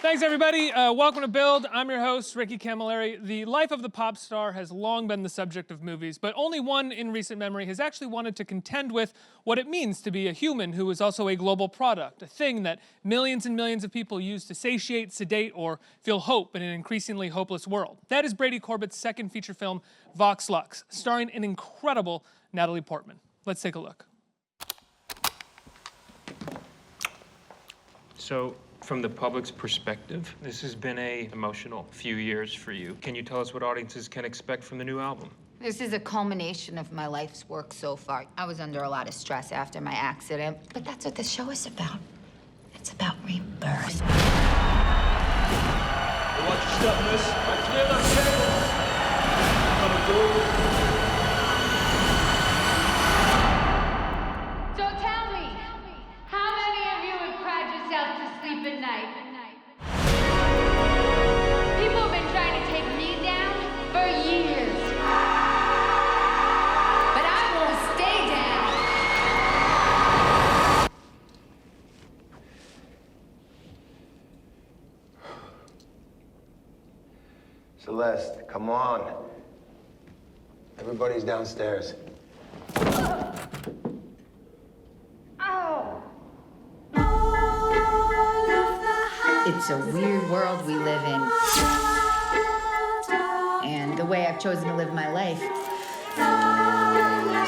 Thanks, everybody. Welcome to Build. I'm your host, Ricky Camilleri. The life of the pop star has long been the subject of movies, but only one in recent memory has actually wanted to contend with what it means to be a human who is also a global product, a thing that millions and millions of people use to satiate, sedate, or feel hope in an increasingly hopeless world. That is Brady Corbet's second feature film, Vox Lux, starring an incredible Natalie Portman. Let's take a look. So, from the public's perspective, this has been an emotional few years for you. Can you tell us what audiences can expect from the new album? This is a culmination of my life's work so far. I was under a lot of stress after my accident, but that's what the show is about. It's about rebirth. Watch your step, miss. I clear that table. Coming through. So tell me, how many of you have cried yourself to sleep at night? People have been trying to take me down for years. But I won't stay down. Celeste, come on. Everybody's downstairs. It's a weird world we live in. And the way I've chosen to live my life,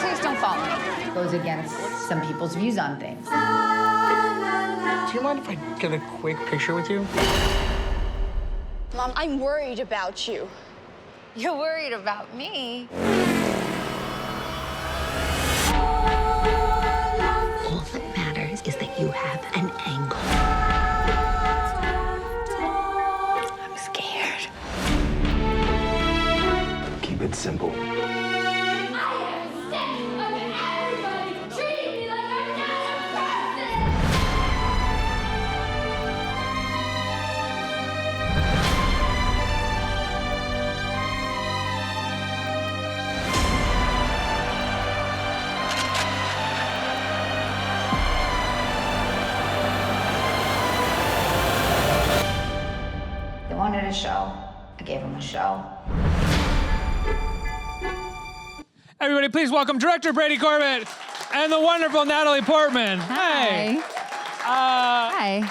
please don't follow me, goes against some people's views on things. Do you mind if I get a quick picture with you? Mom, I'm worried about you. You're worried about me? All that matters is that you have an angle. I'm scared. Keep it simple. I am sick of everybody treating me like I'm not a person! They wanted a show. I gave them a show. Everybody, please welcome director Brady Corbet and the wonderful Natalie Portman. Hi. Hey. Hi.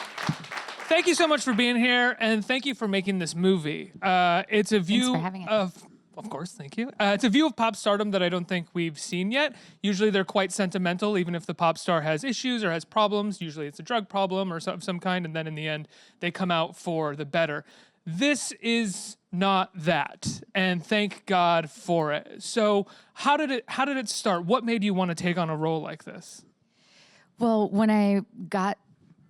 Thank you so much for being here, and thank you for making this movie. It's a view for having us. of course, thank you. It's a view of pop stardom that I don't think we've seen yet. Usually they're quite sentimental, even if the pop star has issues or has problems. Usually it's a drug problem or some kind, and then in the end, they come out for the better. This is not that, and thank God for it. So how did it start? What made you want to take on a role like this? Well, when I got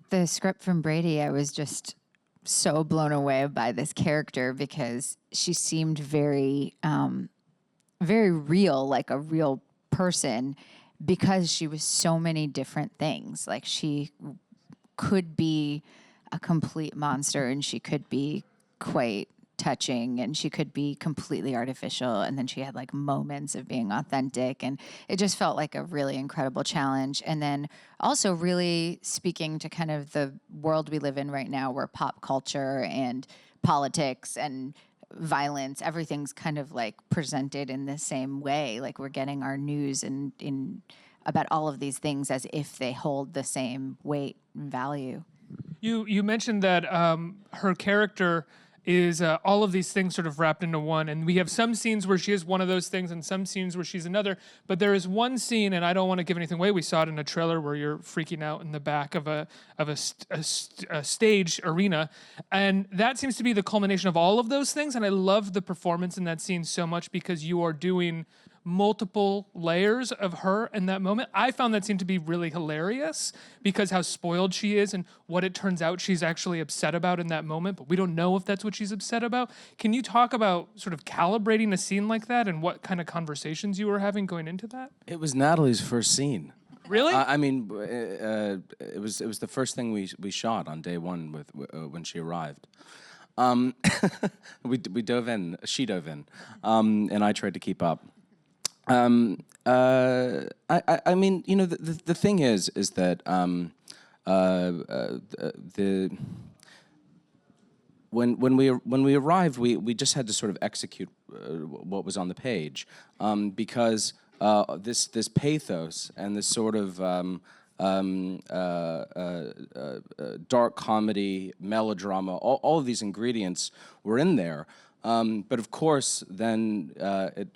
the script from Brady, I was just so blown away by this character because she seemed very, very real, like a real person, because she was so many different things. Like she could be a complete monster, and she could be quite touching, and she could be completely artificial, and then she had like moments of being authentic, and it just felt like a really incredible challenge. And then also really speaking to kind of the world we live in right now, where pop culture and politics and violence, everything's kind of like presented in the same way. Like we're getting our news in about all of these things as if they hold the same weight and value. You mentioned that her character is all of these things sort of wrapped into one, and we have some scenes where she is one of those things and some scenes where she's another, but there is one scene, and I don't want to give anything away, we saw it in a trailer, where you're freaking out in the back of a stage arena, and that seems to be the culmination of all of those things, and I love the performance in that scene so much because you are doing multiple layers of her in that moment. I found that scene to be really hilarious because how spoiled she is and what it turns out she's actually upset about in that moment, but we don't know if that's what she's upset about. Can you talk about sort of calibrating a scene like that and what kind of conversations you were having going into that? It was Natalie's first scene. Really? I mean, it was the first thing we shot on day one with when she arrived. We dove in, she dove in, and I tried to keep up. I mean, you know, the thing is that when we arrived, we just had to sort of execute what was on the page, because this pathos and this sort of dark comedy, melodrama, all of these ingredients were in there. But of course, then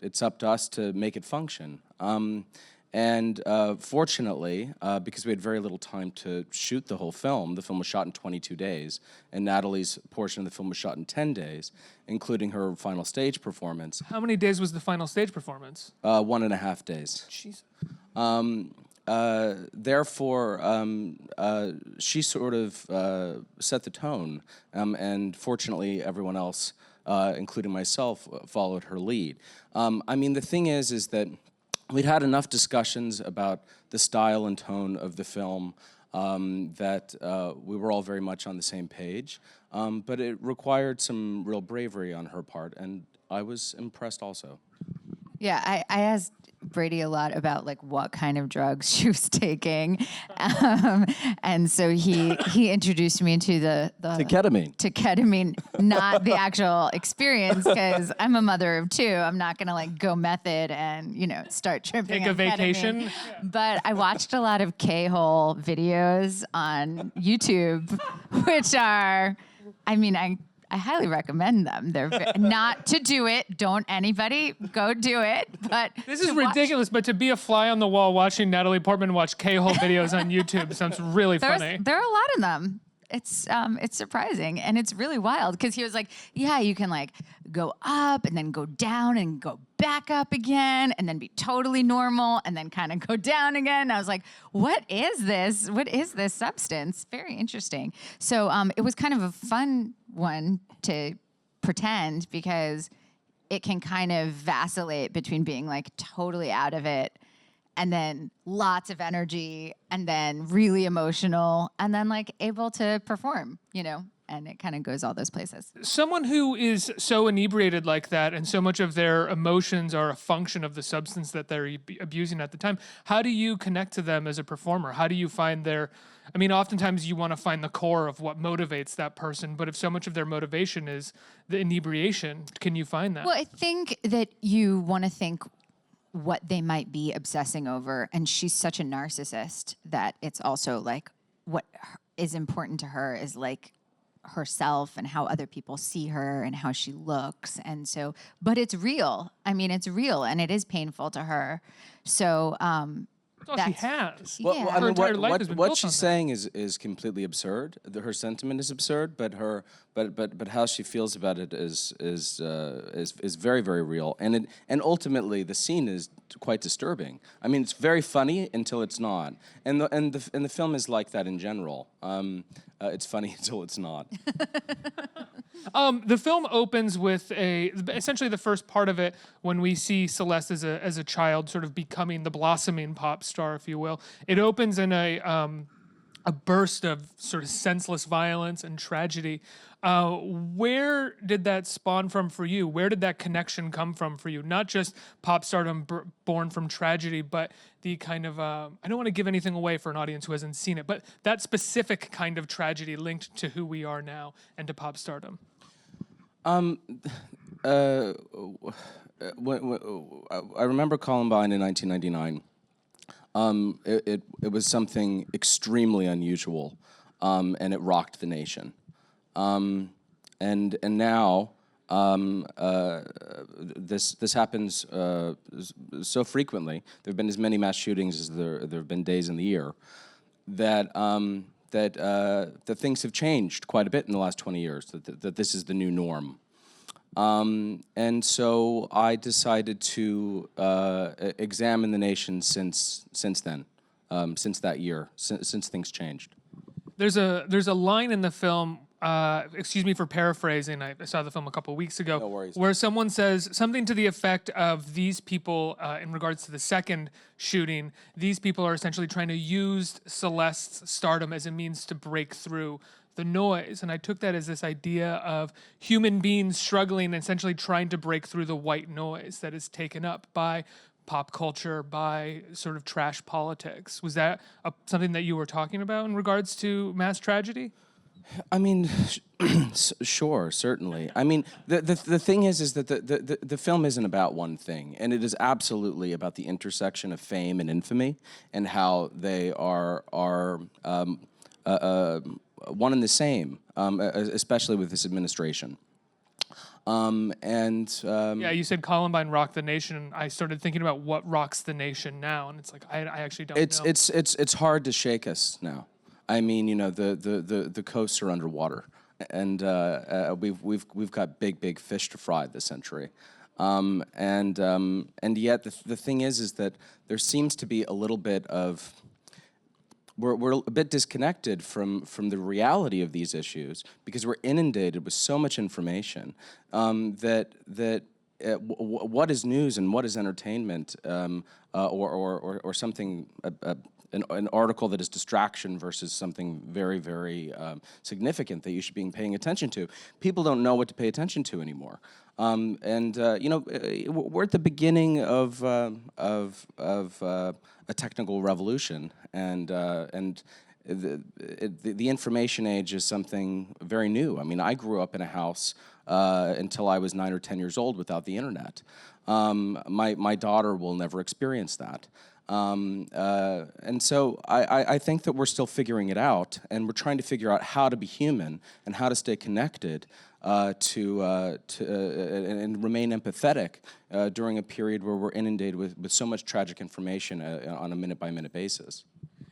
it's up to us to make it function. And fortunately, because we had very little time to shoot the whole film, the film was shot in 22 days, and Natalie's portion of the film was shot in 10 days, including her final stage performance. How many days was the final stage performance? 1.5 days. Jesus. Therefore, she sort of set the tone, and fortunately, everyone else, including myself, followed her lead. I mean, the thing is that we'd had enough discussions about the style and tone of the film that we were all very much on the same page, but it required some real bravery on her part, and I was impressed also. Yeah, I asked Brady a lot about like what kind of drugs she was taking, and so he introduced me to the To ketamine. To ketamine, not the actual experience, because I'm a mother of 2. I'm not gonna like go method and start tripping. Take a on vacation. ketamine. But I watched a lot of K-hole videos on YouTube, which are, I highly recommend them. They're not to do it. Don't anybody go do it. But This is ridiculous, but to be a fly on the wall watching Natalie Portman watch K-hole videos on YouTube sounds really funny. There are a lot of them. It's surprising, and it's really wild, because he was like, yeah, you can like go up and then go down and go back up again and then be totally normal and then kind of go down again. And I was like, what is this? What is this substance? Very interesting. So it was kind of a fun one to pretend, because it can kind of vacillate between being like totally out of it and then lots of energy, and then really emotional, and then like able to perform, and it kind of goes all those places. Someone who is so inebriated like that, and so much of their emotions are a function of the substance that they're abusing at the time, how do you connect to them as a performer? How do you find oftentimes you want to find the core of what motivates that person, but if so much of their motivation is the inebriation, can you find that? Well, I think that you want to think what they might be obsessing over, and she's such a narcissist that it's also like what is important to her is like herself and how other people see her and how she looks. And so, but it's real. It's real, and it is painful to her. So That's all she has. Well, yeah. Her entire life has been what built on she's that. saying is completely absurd. Her sentiment is absurd, but how she feels about it is very, very real. And ultimately the scene is quite disturbing. It's very funny until it's not. And the film is like that in general. It's funny until it's not. The film opens with essentially the first part of it when we see Celeste as a child sort of becoming the blossoming pop star, if you will. It opens in a burst of sort of senseless violence and tragedy. Where did that spawn from for you? Where did that connection come from for you? Not just pop stardom born from tragedy, but the kind of, I don't want to give anything away for an audience who hasn't seen it, but that specific kind of tragedy linked to who we are now and to pop stardom. I remember Columbine in 1999. It was something extremely unusual, and it rocked the nation. And now this happens so frequently. There have been as many mass shootings as there have been days in the year. That things have changed quite a bit in the last 20 years. That this is the new norm. And so I decided to examine the nation since then, since that year, since things changed. There's a line in the film. Excuse me for paraphrasing. I saw the film a couple of weeks ago. No worries. Where someone says something to the effect of these people, in regards to the second shooting, these people are essentially trying to use Celeste's stardom as a means to break through the noise. And I took that as this idea of human beings struggling, essentially trying to break through the white noise that is taken up by pop culture, by sort of trash politics. Was that something that you were talking about in regards to mass tragedy? Sure, certainly. I mean, the thing is that the film isn't about one thing, and it is absolutely about the intersection of fame and infamy, and how they are one and the same, especially with this administration. Yeah, you said Columbine rocked the nation. I started thinking about what rocks the nation now, and it's like I actually don't know. It's hard to shake us now. I mean, you know, the coasts are underwater, and we've got big fish to fry this century, and yet the thing is that there seems to be a little bit of we're a bit disconnected from the reality of these issues because we're inundated with so much information that what is news and what is entertainment or something. An article that is distraction versus something very significant that you should be paying attention to. People don't know what to pay attention to anymore, you know, we're at the beginning of a technical revolution, and the information age is something very new. I mean, I grew up in a house until I was 9 or 10 years old without the internet. My daughter will never experience that. And so I think that we're still figuring it out, and we're trying to figure out how to be human and how to stay connected and remain empathetic during a period where we're inundated with so much tragic information on a minute-by-minute basis.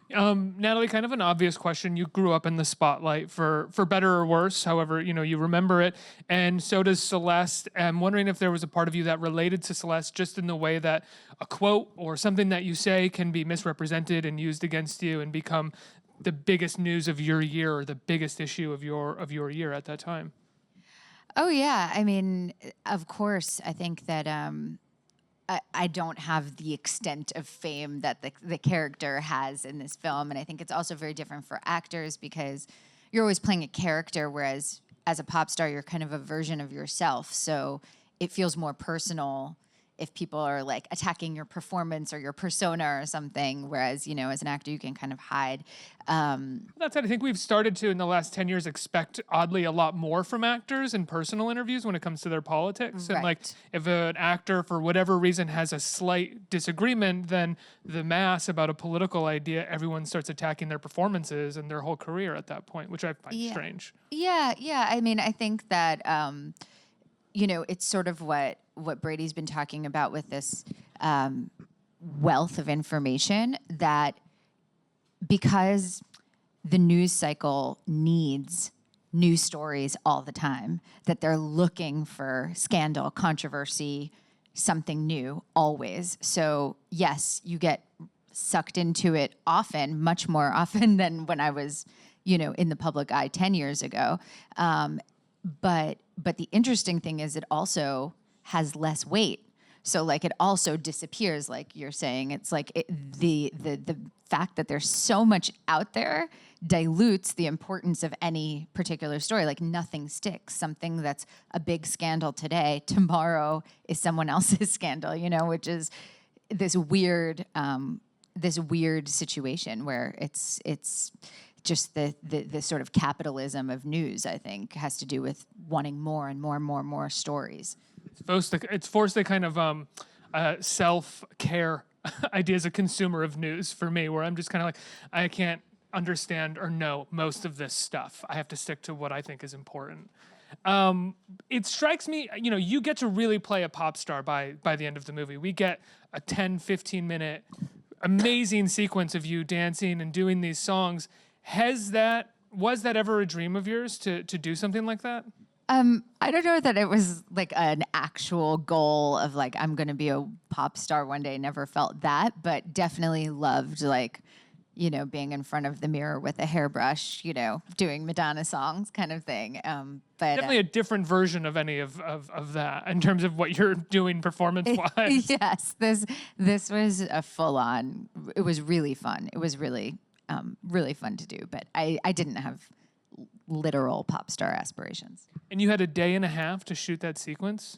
Natalie, kind of an obvious question. You grew up in the spotlight for better or worse, however, you know, you remember it, and so does Celeste. I'm wondering if there was a part of you that related to Celeste just in the way that a quote or something that you say can be misrepresented and used against you and become the biggest news of your year or the biggest issue of your year at that time. Oh, yeah. I mean, of course, I think that I don't have the extent of fame that the character has in this film. And I think it's also very different for actors because you're always playing a character, whereas as a pop star, you're kind of a version of yourself. So it feels more personal if people are like attacking your performance or your persona or something, whereas, you know, as an actor, you can kind of hide. That said, I think we've started to, in the last 10 years, expect oddly a lot more from actors in personal interviews when it comes to their politics. Right. And like, if an actor, for whatever reason, has a slight disagreement, then the mass about a political idea, everyone starts attacking their performances and their whole career at that point, which I find strange. Yeah. I mean, I think that, you know, it's sort of what Brady's been talking about with this wealth of information, that because the news cycle needs news stories all the time, that they're looking for scandal, controversy, something new always. So yes, you get sucked into it often, much more often than when I was, you know, in the public eye 10 years ago. But the interesting thing is it also has less weight. So like it also disappears, like you're saying. It's like the fact that there's so much out there dilutes the importance of any particular story. Like nothing sticks. Something that's a big scandal today, tomorrow is someone else's scandal, you know, which is this weird situation where it's just the sort of capitalism of news, I think, has to do with wanting more and more stories. It's forced a kind of self-care idea as a consumer of news for me, where I'm just kind of like, I can't understand or know most of this stuff. I have to stick to what I think is important. It strikes me, you know, you get to really play a pop star by the end of the movie. We get a 10, 15-minute amazing sequence of you dancing and doing these songs. Was that ever a dream of yours to do something like that? I don't know that it was like an actual goal of like, I'm going to be a pop star one day. Never felt that, but definitely loved like, you know, being in front of the mirror with a hairbrush, you know, doing Madonna songs kind of thing. But definitely a different version of any of that in terms of what you're doing performance-wise. Yes, this was a full-on, it was really fun. It was really, really fun to do, but I didn't have literal pop star aspirations. And you had a day and a half to shoot that sequence?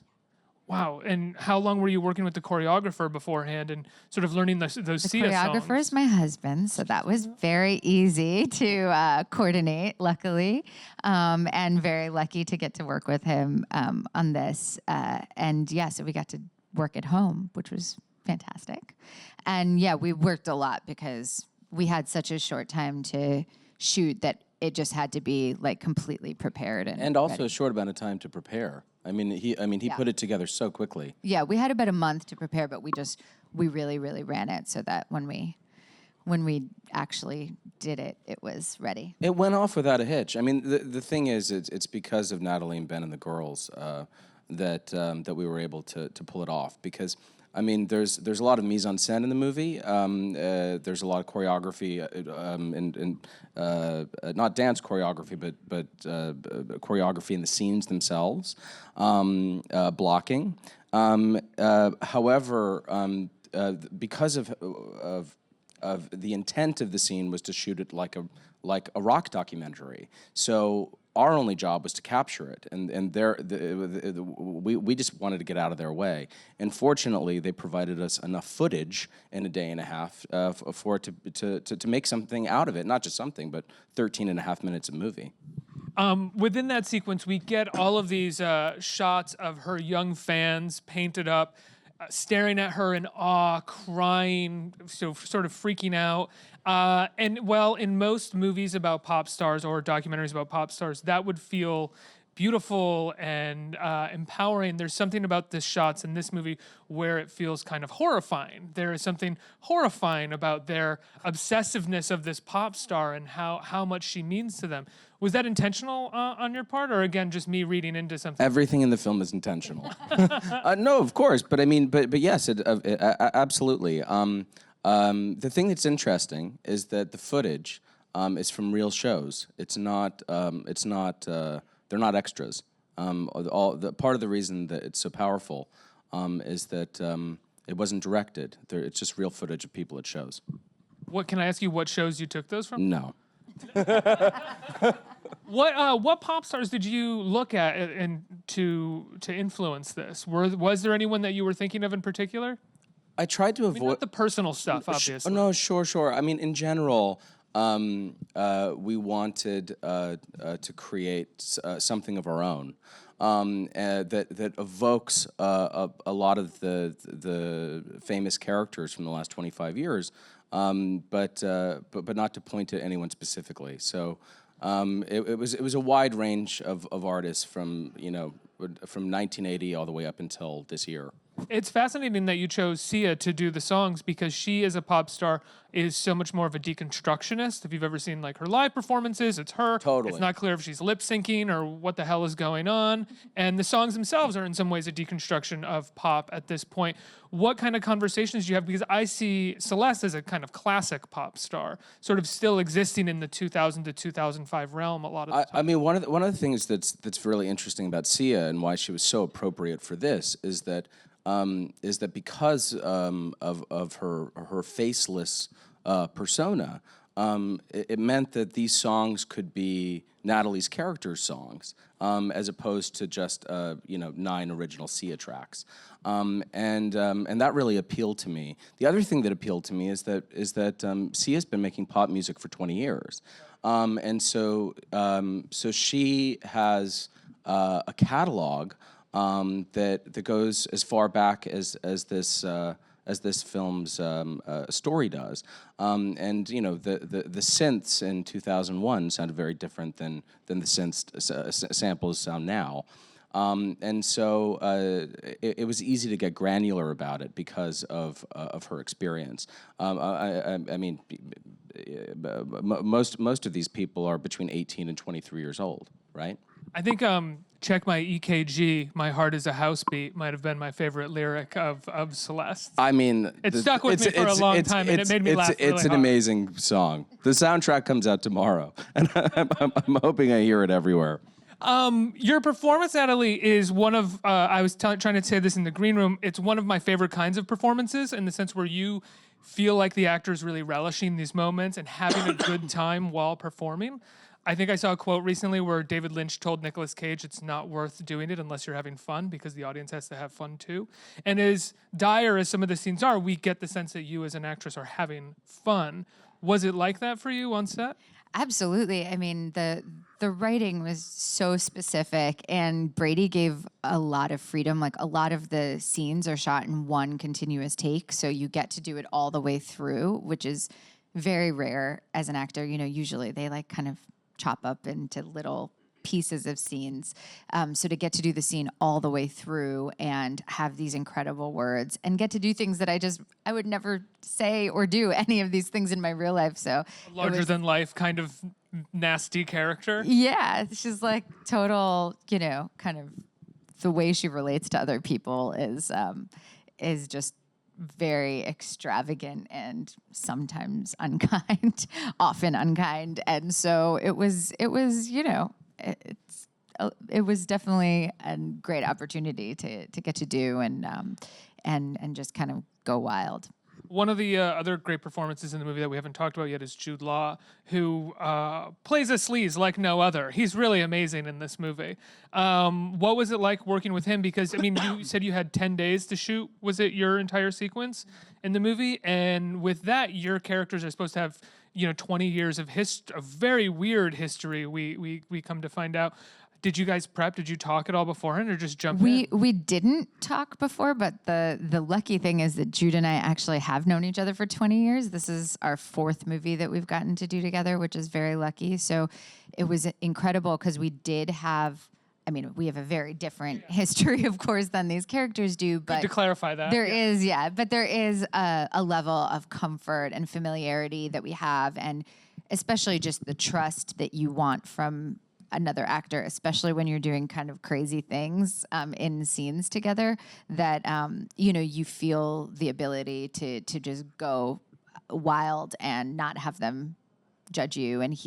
Wow. And how long were you working with the choreographer beforehand and sort of learning those The Sia choreographer songs? is my husband, so that was very easy to coordinate, luckily, and very lucky to get to work with him on this. And yeah, so we got to work at home, which was fantastic. And yeah, we worked a lot because we had such a short time to shoot that it just had to be like completely prepared And also ready. a short amount of time to prepare. He Yeah. put it together so quickly. Yeah, we had about a month to prepare, but we really, really ran it so that when we actually did it, it was ready. It went off without a hitch. I mean, the thing is, it's because of Natalie and Ben and the girls that we were able to pull it off. Because I mean, there's a lot of mise en scène in the movie. There's a lot of choreography, not dance choreography, but choreography in the scenes themselves, blocking. However, because of the intent of the scene was to shoot it like a rock documentary. So our only job was to capture it, and we just wanted to get out of their way. And fortunately, they provided us enough footage in a day and a half for it to make something out of it. Not just something, but 13 and a half minutes of movie. Within that sequence, we get all of these shots of her young fans painted up, staring at her in awe, crying, so sort of freaking out. And well, in most movies about pop stars or documentaries about pop stars, that would feel beautiful and empowering. There's something about the shots in this movie where it feels kind of horrifying. There is something horrifying about their obsessiveness of this pop star and how much she means to them. Was that intentional on your part, or again, just me reading into something? Everything in the film is intentional. No, of course, but I mean, but yes, absolutely. The thing that's interesting is that the footage is from real shows. It's not. They're not extras. Part of the reason that it's so powerful is that it wasn't directed. It's just real footage of people at shows. What can I ask you? What shows you took those from? No. What pop stars did you look at and to influence this? Was there anyone that you were thinking of in particular? I tried to I mean, avoid not the personal stuff, obviously. No, sure. I mean, in general, we wanted to create something of our own that evokes a lot of the famous characters from the last 25 years, but not to point to anyone specifically. So it was a wide range of artists from 1980 all the way up until this year. It's fascinating that you chose Sia to do the songs because she, as a pop star, is so much more of a deconstructionist. If you've ever seen like her live performances, it's her. Totally. It's not clear if she's lip syncing or what the hell is going on. And the songs themselves are in some ways a deconstruction of pop at this point. What kind of conversations do you have? Because I see Celeste as a kind of classic pop star, sort of still existing in the 2000 to 2005 realm a lot of the time. I mean, one of the things that's really interesting about Sia and why she was so appropriate for this is that because of her faceless persona, it meant that these songs could be Natalie's character songs, as opposed to just 9 original Sia tracks, and that really appealed to me. The other thing that appealed to me is that Sia's been making pop music for 20 years, and so she has a catalog. That goes as far back as this film's story does, and the synths in 2001 sounded very different than the synth samples sound now, and so it was easy to get granular about it because of her experience. I mean, most of these people are between 18 and 23 years old, right? I think Check My EKG, My Heart is a House Beat might have been my favorite lyric of Celeste. I mean, It stuck with me for a long time, and it made me laugh really It's an hard. amazing song. The soundtrack comes out tomorrow, and I'm hoping I hear it everywhere. Your performance, Natalie, is one of, I was trying to say this in the green room, it's one of my favorite kinds of performances in the sense where you feel like the actor is really relishing these moments and having a good time while performing. I think I saw a quote recently where David Lynch told Nicolas Cage it's not worth doing it unless you're having fun because the audience has to have fun too. And as dire as some of the scenes are, we get the sense that you as an actress are having fun. Was it like that for you on set? Absolutely. I mean, the writing was so specific, and Brady gave a lot of freedom. Like, a lot of the scenes are shot in one continuous take, so you get to do it all the way through, which is very rare as an actor. You know, usually they like kind of chop up into little pieces of scenes. So to get to do the scene all the way through and have these incredible words and get to do things that I would never say or do any of these things in my real life. So Larger than life kind of nasty character. yeah, she's like total, you know, kind of the way she relates to other people is just very extravagant and sometimes unkind, often unkind. And so it was, you know, it was definitely a great opportunity to get to do and just kind of go wild. One of the other great performances in the movie that we haven't talked about yet is Jude Law, who plays a sleaze like no other. He's really amazing in this movie. What was it like working with him? Because, I mean, you said you had 10 days to shoot. Was it your entire sequence in the movie? And with that, your characters are supposed to have, 20 years of very weird history, we come to find out. Did you guys prep? Did you talk at all beforehand, or just jump in? We didn't talk before, but the lucky thing is that Jude and I actually have known each other for 20 years. This is our 4th movie that we've gotten to do together, which is very lucky. So it was incredible because we did have, we have a very different history, of course, than these characters do. But Good to clarify that. There is a level of comfort and familiarity that we have, and especially just the trust that you want from another actor, especially when you're doing kind of crazy things in scenes together, that you feel the ability to just go wild and not have them judge you, and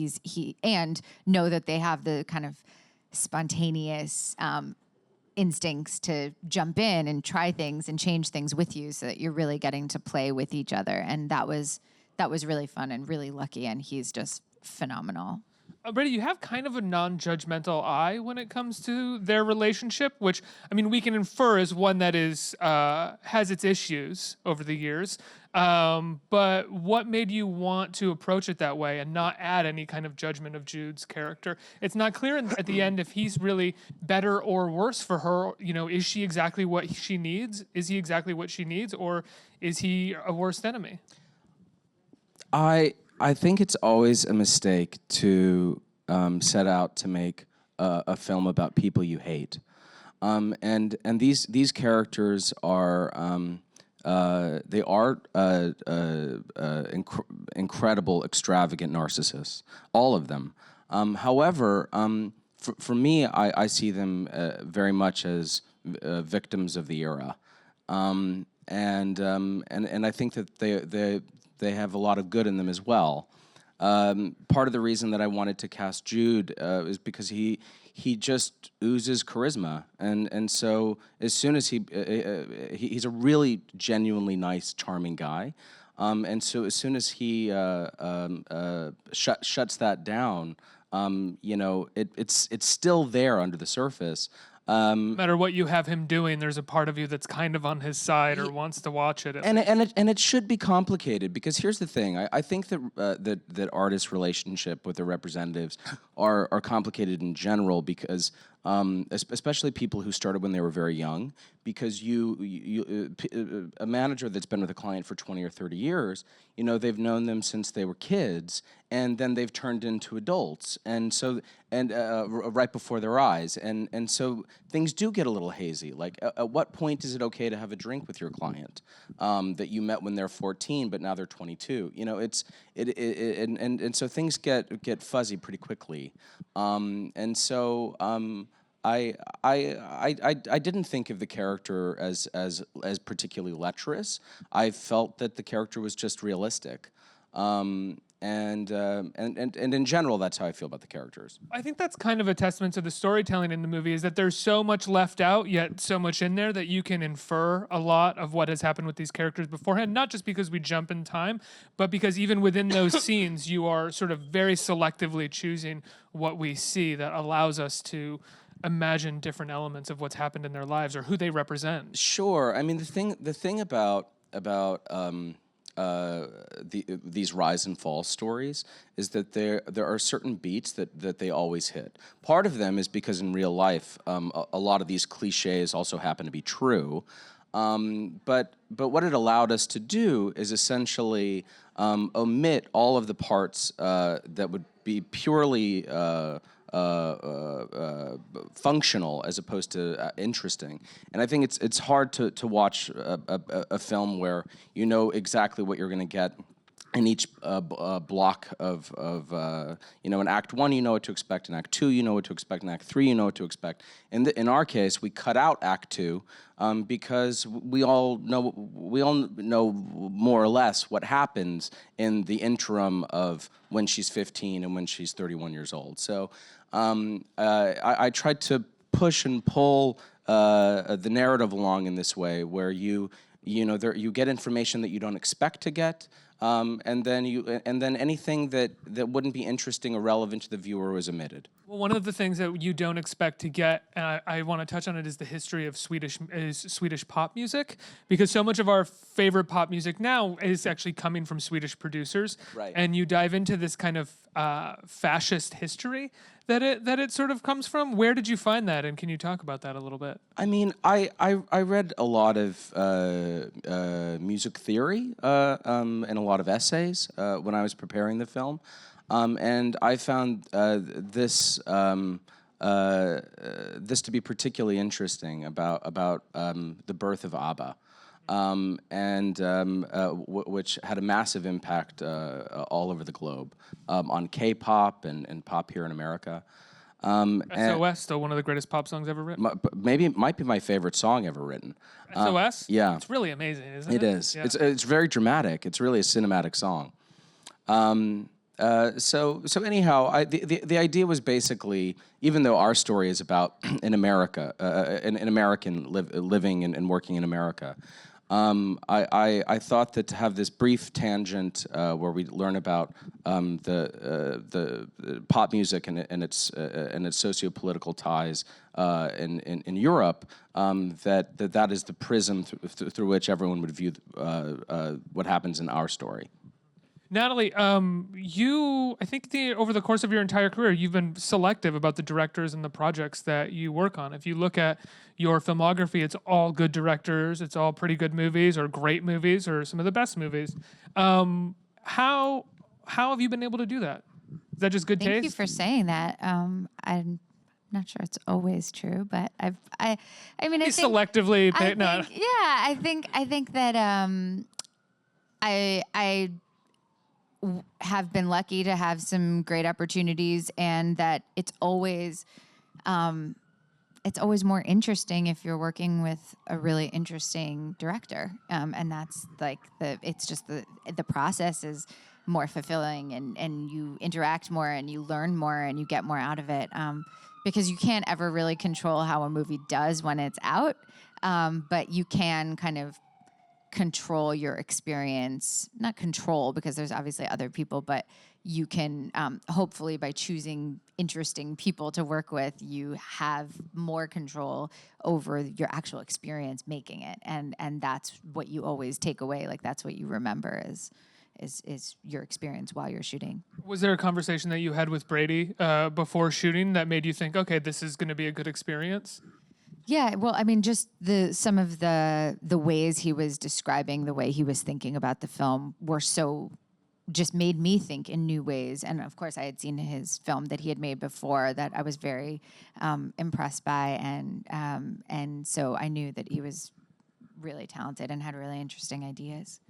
and know that they have the kind of spontaneous instincts to jump in and try things and change things with you, so that you're really getting to play with each other. And that was really fun and really lucky, and he's just phenomenal. Brady, you have kind of a non-judgmental eye when it comes to their relationship, which, we can infer is one that is has its issues over the years. But what made you want to approach it that way and not add any kind of judgment of Jude's character? It's not clear at the end if he's really better or worse for her. Is she exactly what she needs? Is he exactly what she needs? Or is he a worst enemy? I think it's always a mistake to set out to make a film about people you hate, and these characters are incredible, extravagant narcissists, all of them. However, for me, I see them very much as victims of the era, and I think that they have a lot of good in them as well. Part of the reason that I wanted to cast Jude is because he just oozes charisma, and so as soon as he's a really genuinely nice, charming guy, and so as soon as he shuts that down, it's still there under the surface. No matter what you have him doing, there's a part of you that's kind of on his side or wants to watch it. And it should be complicated, because here's the thing: I think that artists' relationship with their representatives are complicated in general, because especially people who started when they were very young, because a manager that's been with a client for 20 or 30 years, they've known them since they were kids, and then they've turned into adults, and so right before their eyes, and so things do get a little hazy. Like, at what point is it okay to have a drink with your client that you met when they're 14 but now they're 22? And so things get fuzzy pretty quickly, and so. I didn't think of the character as particularly lecherous. I felt that the character was just realistic, And in general, that's how I feel about the characters. I think that's kind of a testament to the storytelling in the movie, is that there's so much left out, yet so much in there that you can infer a lot of what has happened with these characters beforehand, not just because we jump in time, but because even within those scenes, you are sort of very selectively choosing what we see that allows us to imagine different elements of what's happened in their lives or who they represent. Sure. I mean, the thing about these rise and fall stories is that there are certain beats that they always hit. Part of them is because in real life, a lot of these cliches also happen to be true. But what it allowed us to do is essentially omit all of the parts that would be purely functional as opposed to interesting. And I think it's hard to watch a film where you know exactly what you're going to get in each block of in Act 1 you know what to expect, in Act 2 you know what to expect, in Act 3 you know what to expect. In our case, we cut out Act 2 because we all know more or less what happens in the interim of when she's 15 and when she's 31 years old. So I tried to push and pull the narrative along in this way, where you get information that you don't expect to get. And then anything that wouldn't be interesting or relevant to the viewer was omitted. Well, one of the things that you don't expect to get, and I want to touch on it, is the history of Swedish pop music, because so much of our favorite pop music now is actually coming from Swedish producers. Right. And you dive into this kind of fascist history that it sort of comes from. Where did you find that, and can you talk about that a little bit? I mean, I read a lot of music theory and a lot of essays when I was preparing the film, and I found this to be particularly interesting about the birth of ABBA. Which had a massive impact all over the globe on K-pop and pop here in America. SOS, still one of the greatest pop songs ever written. Maybe it might be my favorite song ever written. SOS? Yeah. It's really amazing, isn't it? It is. Yeah. It's very dramatic. It's really a cinematic song. So anyhow, the idea was basically, even though our story is about an American living and working in America, I thought that to have this brief tangent where we learn about the pop music and its socio-political ties in Europe, that is the prism through which everyone would view what happens in our story. Natalie, I think over the course of your entire career, you've been selective about the directors and the projects that you work on. If you look at your filmography, it's all good directors, it's all pretty good movies or great movies or some of the best movies. How have you been able to do that? Is that just good taste? Thank you for saying that. I'm not sure it's always true, but I think selectively. I think that I have been lucky to have some great opportunities, and that it's always more interesting if you're working with a really interesting director, and that's like the process is more fulfilling, and you interact more and you learn more and you get more out of it, because you can't ever really control how a movie does when it's out, but you can kind of control your experience. Not control, because there's obviously other people, but you can hopefully, by choosing interesting people to work with, you have more control over your actual experience making it, and that's what you always take away. Like, that's what you remember is your experience while you're shooting. Was there a conversation that you had with Brady before shooting that made you think, okay, this is going to be a good experience? Yeah, well, I mean, just some of the ways he was describing the way he was thinking about the film were just made me think in new ways. And of course, I had seen his film that he had made before that I was very impressed by, and so I knew that he was really talented and had really interesting ideas.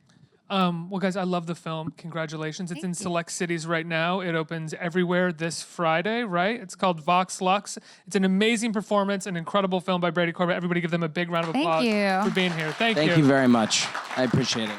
Well, guys, I love the film. Congratulations. It's in select cities right now. It opens everywhere this Friday, right? It's called Vox Lux. It's an amazing performance, an incredible film by Brady Corbet. Everybody give them a big round of applause for being here. Thank you. Thank you very much. I appreciate it.